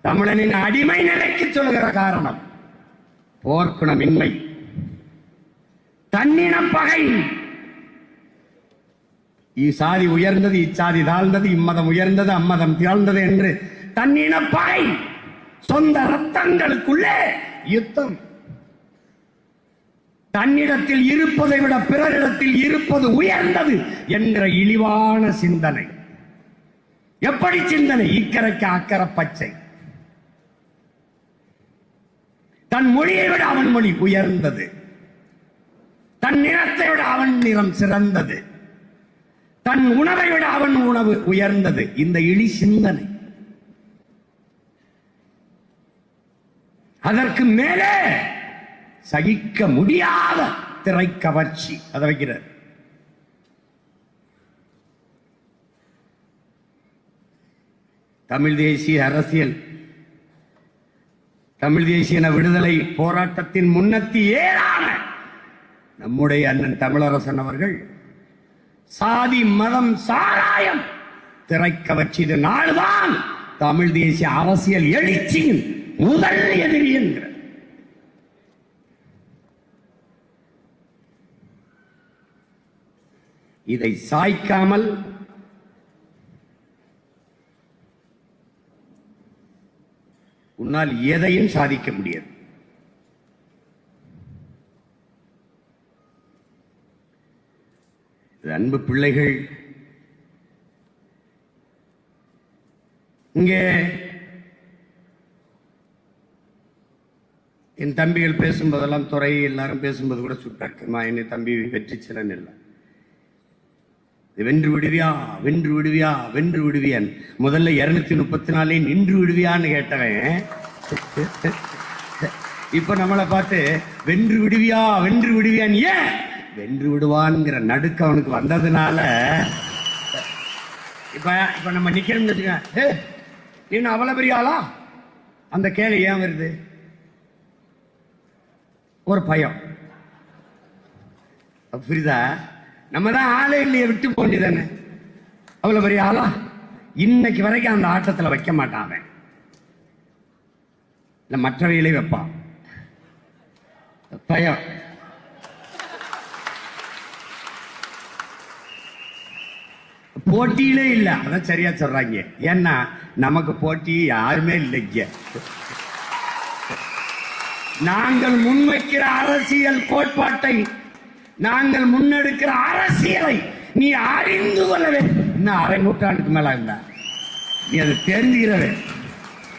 தமிழனின் அடிமை நிலைக்கு சொல்லுகிற காரணம் போர்க்குணமின்மை, தன்னின பகை. இச்சாதி உயர்ந்தது, இச்சாதி தாழ்ந்தது, இம்மதம் உயர்ந்தது, அம்மதம் தாழ்ந்தது என்று தன்னின பகை, சொந்த ரத்தங்களுக்குள்ளே யுத்தம். தன்னிடத்தில் இருப்பதை விட பிறரிடத்தில் இருப்பது உயர்ந்தது என்ற இழிவான சிந்தனை. எப்படி சிந்தனை? இக்கரைக்கு அக்கறை பச்சை. தன் மொழியை விட அவன் மொழி உயர்ந்தது, தன் நிறத்தை விட அவன் நிறம் சிறந்தது, தன் உணவை விட அவன் உணவு உயர்ந்தது. இந்த இழி சிந்தனை. அதற்கு மேலே சகிக்க முடியாத திரை கவர்ச்சி. அதை வைக்கிறார். தமிழ் தேசிய அரசியல், தமிழ் தேசிய விடுதலை போராட்டத்தின் முன்னத்தி ஏறான நம்முடைய அண்ணன் தமிழரசன் அவர்கள் சாதி மதம் சாராயம் திரை கவர்ச்சி நாள்தான் தமிழ் தேசிய அரசியல் எழுச்சியின் முதல் எதிரி என்கிறார். இதை சாய்க்காமல் உன்னால் எதையும் சாதிக்க முடியாது. அன்பு பிள்ளைகள், இங்கே என் தம்பிகள் பேசும்போதெல்லாம், துறை எல்லாரும் பேசும்போது கூட சுட்டாக்குமா என்னை தம்பி வெற்றி சிலன் இல்லை, வென்று விடுவியா வென்று விடுவியா வென்று விடுவியான். முதல்ல 234 நின்று விடுவியான்னு கேட்டவன் இப்ப நம்மளை பார்த்து வென்று விடுவியா வென்று விடுவியான். ஏன் வென்று விடுவான்ங்கிற நடுக்க அவனுக்கு வந்ததுனால இப்ப நம்ம நிக்கிறோம்னு வச்சுக்க, நீ அவ்வளவு பெரிய ஆளா, அந்த கேள்வி ஏன் வருது? ஒரு பயம். புரியுதா? நம்ம தான் ஆளே இல்லையே, விட்டு போண்டிதானே. அவ்வளவு பெரிய ஆளா? இன்னைக்கு வரைக்கும் அந்த ஆட்டத்தில் வைக்க மாட்டான். இல்ல மற்றவையிலே வைப்பான். பயம். போட்டியிலே இல்ல. அதான் சரியா சொல்றாங்க. ஏன்னா நமக்கு போட்டி யாருமே இல்லைங்க. நாங்கள் முன்வைக்கிற அரசியல் கோட்பாட்டை, நாங்கள் முன்னெடுக்கிற அரசியலை நீ அறிந்து கொள்ளவே இன்னும் 1/2 நூற்றாண்டுக்கு மேல இருந்தா நீ அதை தெரிஞ்சுக்கிறவே.